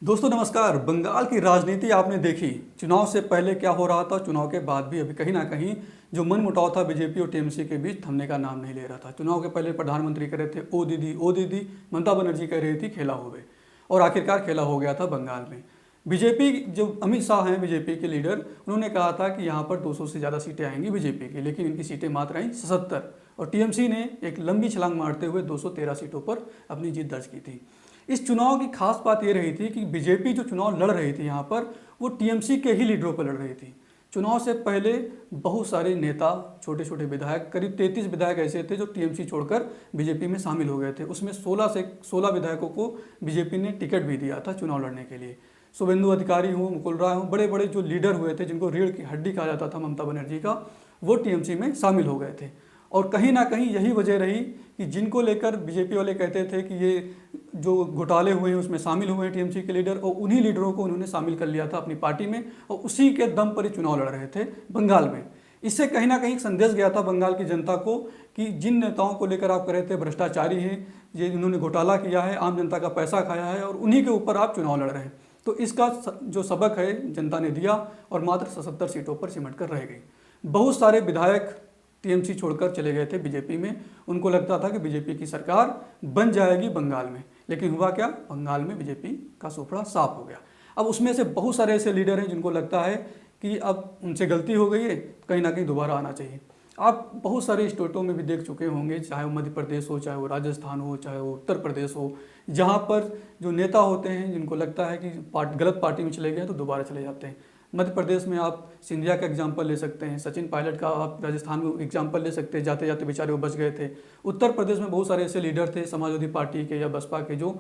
दोस्तों नमस्कार। बंगाल की राजनीति आपने देखी। चुनाव से पहले क्या हो रहा था, चुनाव के बाद भी अभी कहीं ना कहीं जो मनमुटाव था बीजेपी और टीएमसी के बीच थमने का नाम नहीं ले रहा था। चुनाव के पहले प्रधानमंत्री कह रहे थे ओ दीदी ओ दीदी, ममता बनर्जी कह रही थी खेला हो गए, और आखिरकार खेला हो गया था बंगाल में। बीजेपी जो अमित शाह हैं बीजेपी के लीडर, उन्होंने कहा था कि यहाँ पर 200 से ज़्यादा सीटें आएंगी बीजेपी की, लेकिन इनकी सीटें मात्र आई 77, और टीएमसी ने एक लंबी छलांग मारते हुए 213 सीटों पर अपनी जीत दर्ज की थी। इस चुनाव की खास बात ये रही थी कि बीजेपी जो चुनाव लड़ रही थी यहाँ पर, वो टीएमसी के ही लीडरों पर लड़ रही थी। चुनाव से पहले बहुत सारे नेता, छोटे छोटे विधायक, करीब 33 विधायक ऐसे थे जो टीएमसी छोड़कर बीजेपी में शामिल हो गए थे। उसमें 16 विधायकों को बीजेपी ने टिकट भी दिया था चुनाव लड़ने के लिए। शुभेंदु अधिकारी हो, मुकुल राय हो, बड़े बड़े जो लीडर हुए थे जिनको रीढ़ की हड्डी कहा जाता था ममता बनर्जी का, वो टीएमसी में शामिल हो गए थे। और कहीं ना कहीं यही वजह रही कि जिनको लेकर बीजेपी वाले कहते थे कि ये जो घोटाले हुए हैं उसमें शामिल हुए हैं टीएमसी के लीडर, और उन्हीं लीडरों को उन्होंने शामिल कर लिया था अपनी पार्टी में, और उसी के दम पर ही चुनाव लड़ रहे थे बंगाल में। इससे कहीं ना कहीं संदेश गया था बंगाल की जनता को कि जिन नेताओं को लेकर आप कह रहे थे भ्रष्टाचारी हैं, ये इन्होंने घोटाला किया है, आम जनता का पैसा खाया है, और उन्हीं के ऊपर आप चुनाव लड़ रहे हैं। तो इसका जो सबक है जनता ने दिया, और मात्र 77 सीटों पर सिमट कर रह गई। बहुत सारे विधायक टीएमसी छोड़कर चले गए थे बीजेपी में। उनको लगता था कि बीजेपी की सरकार बन जाएगी बंगाल में, लेकिन हुआ क्या, बंगाल में बीजेपी का सुपड़ा साफ हो गया। अब उसमें से बहुत सारे ऐसे लीडर हैं जिनको लगता है कि अब उनसे गलती हो गई है, कहीं ना कहीं दोबारा आना चाहिए। आप बहुत सारे स्टेटों में भी देख चुके होंगे, चाहे वो मध्य प्रदेश हो, चाहे वो राजस्थान हो, चाहे वो उत्तर प्रदेश हो, जहाँ पर जो नेता होते हैं जिनको लगता है कि गलत पार्टी में चले गए तो दोबारा चले जाते हैं। मध्य प्रदेश में आप सिंधिया का एग्जाम्पल ले सकते हैं, सचिन पायलट का आप राजस्थान में एग्जाम्पल ले सकते हैं, जाते जाते बेचारे वो बच गए थे। उत्तर प्रदेश में बहुत सारे ऐसे लीडर थे समाजवादी पार्टी के या बसपा के जो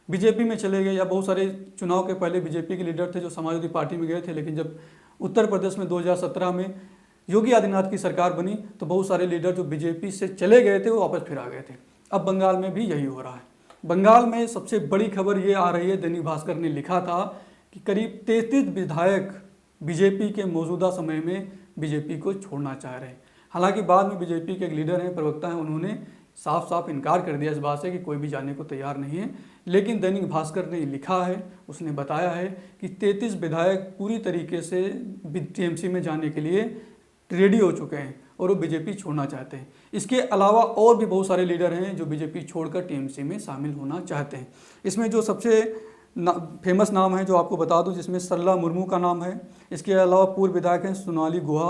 बीजेपी में चले गए, या बहुत सारे चुनाव के पहले बीजेपी के लीडर थे जो समाजवादी पार्टी में गए थे, लेकिन जब उत्तर प्रदेश में 2017 में योगी आदित्यनाथ की सरकार बनी तो बहुत सारे लीडर जो बीजेपी से चले गए थे वो वापस फिर आ गए थे। अब बंगाल में भी यही हो रहा है। बंगाल में सबसे बड़ी खबर ये आ रही है, दैनिक भास्कर ने लिखा था कि करीब 33 विधायक बीजेपी के मौजूदा समय में बीजेपी को छोड़ना चाह रहे हैं। हालांकि बाद में बीजेपी के एक लीडर हैं, प्रवक्ता हैं, उन्होंने साफ साफ इनकार कर दिया इस बात से कि कोई भी जाने को तैयार नहीं है। लेकिन दैनिक भास्कर ने लिखा है, उसने बताया है कि 33 विधायक पूरी तरीके से टीएमसी में जाने के लिए रेडी हो चुके हैं और वो बीजेपी छोड़ना चाहते हैं। इसके अलावा और भी बहुत सारे लीडर हैं जो बीजेपी छोड़कर टीएमसी में शामिल होना चाहते हैं। इसमें जो सबसे फेमस नाम है जो आपको बता दूं, जिसमें सरला मुर्मू का नाम है। इसके अलावा पूर्व विधायक हैं सोनाली गुहा,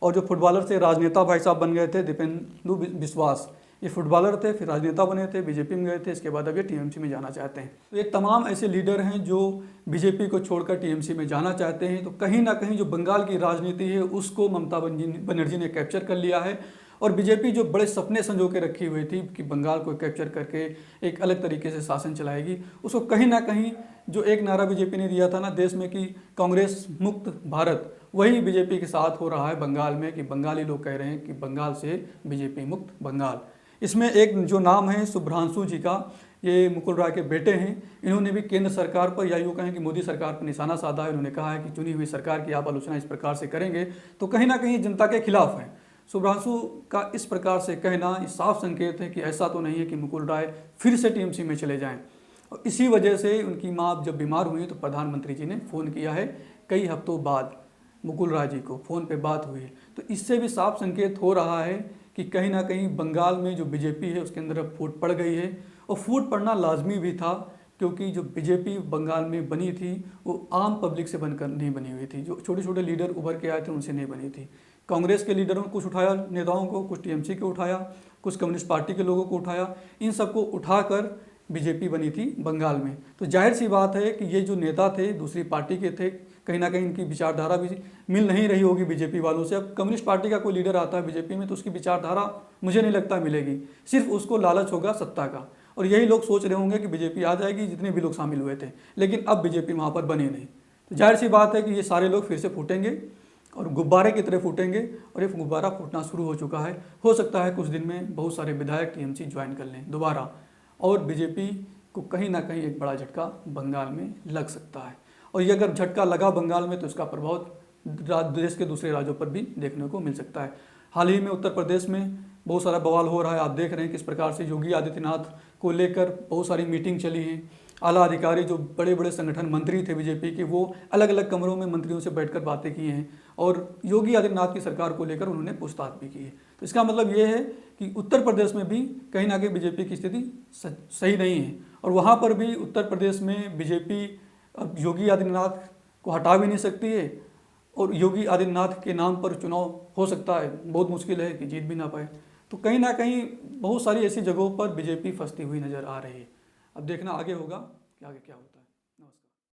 और जो फुटबॉलर से राजनेता भाई साहब बन गए थे दीपेंदु बिश्वास। ये फुटबॉलर थे, फिर राजनेता बने थे, बीजेपी में गए थे, इसके बाद अब ये टीएमसी में जाना चाहते हैं। तो ये तमाम ऐसे लीडर हैं जो बीजेपी को छोड़कर टीएमसी में जाना चाहते हैं। तो कहीं ना कहीं जो बंगाल की राजनीति है उसको ममता बनर्जी ने कैप्चर कर लिया है, और बीजेपी जो बड़े सपने संजो के रखी हुई थी कि बंगाल को कैप्चर करके एक अलग तरीके से शासन चलाएगी, उसको कहीं ना कहीं जो एक नारा बीजेपी ने दिया था ना देश में कि कांग्रेस मुक्त भारत, वही बीजेपी के साथ हो रहा है बंगाल में, कि बंगाली लोग कह रहे हैं कि बंगाल से बीजेपी मुक्त बंगाल। इसमें एक जो नाम है शुभ्रांशु जी का, ये मुकुल राय के बेटे हैं। इन्होंने भी केंद्र सरकार पर, या यूँ कहें कि मोदी सरकार पर निशाना साधा है। उन्होंने कहा है कि चुनी हुई सरकार की आप आलोचना इस प्रकार से करेंगे तो कहीं ना कहीं जनता के खिलाफ हैं। शुभ्रांशु का इस प्रकार से कहना साफ संकेत है कि ऐसा तो नहीं है कि मुकुल राय फिर से टीएमसी में चले जाएं। और इसी वजह से उनकी माँ जब बीमार हुई तो प्रधानमंत्री जी ने फ़ोन किया है, कई हफ्तों बाद मुकुल राय जी को फ़ोन पे बात हुई है। तो इससे भी साफ संकेत हो रहा है कि कहीं ना कहीं बंगाल में जो बीजेपी है उसके अंदर अब फूट पड़ गई है, और फूट पड़ना लाजमी भी था, क्योंकि जो बीजेपी बंगाल में बनी थी वो आम पब्लिक से बनकर नहीं बनी हुई थी। जो छोटे छोटे लीडर उभर के आए थे उनसे नहीं बनी थी। कांग्रेस के लीडरों को कुछ उठाया, नेताओं को कुछ टीएमसी को उठाया, कुछ कम्युनिस्ट पार्टी के लोगों को उठाया, इन सबको उठाकर बीजेपी बनी थी बंगाल में। तो जाहिर सी बात है कि ये जो नेता थे दूसरी पार्टी के थे, कहीं ना कहीं इनकी विचारधारा भी मिल नहीं रही होगी बीजेपी वालों से। अब कम्युनिस्ट पार्टी का कोई लीडर आता है बीजेपी में तो उसकी विचारधारा मुझे नहीं लगता मिलेगी, सिर्फ उसको लालच होगा सत्ता का, और यही लोग सोच रहे होंगे कि बीजेपी आ जाएगी, जितने भी लोग शामिल हुए थे। लेकिन अब बीजेपी वहाँ पर बनी नहीं, तो जाहिर सी बात है कि ये सारे लोग फिर से फूटेंगे और गुब्बारे की तरह फूटेंगे, और ये गुब्बारा फूटना शुरू हो चुका है। हो सकता है कुछ दिन में बहुत सारे विधायक टीएमसी ज्वाइन कर लें दोबारा, और बीजेपी को कहीं ना कहीं एक बड़ा झटका बंगाल में लग सकता है। और ये अगर झटका लगा बंगाल में तो इसका प्रभाव देश के दूसरे राज्यों पर भी देखने को मिल सकता है। हाल ही में उत्तर प्रदेश में बहुत सारा बवाल हो रहा है, आप देख रहे हैं किस प्रकार से योगी आदित्यनाथ को लेकर बहुत सारी मीटिंग चली है। आला अधिकारी, जो बड़े बड़े संगठन मंत्री थे बीजेपी के, वो अलग अलग कमरों में मंत्रियों से बैठकर बातें की हैं और योगी आदित्यनाथ की सरकार को लेकर उन्होंने पूछताछ भी की है। तो इसका मतलब ये है कि उत्तर प्रदेश में भी कहीं ना कहीं बीजेपी की स्थिति सही नहीं है और वहाँ पर भी उत्तर प्रदेश में बीजेपी अब योगी आदित्यनाथ को हटा भी नहीं सकती है और योगी आदित्यनाथ के नाम पर चुनाव हो सकता है, बहुत मुश्किल है कि जीत भी ना पाए। तो कहीं ना कहीं बहुत सारी ऐसी जगहों पर बीजेपी फंसती हुई नज़र आ रही है। अब देखना आगे होगा कि आगे क्या होता है।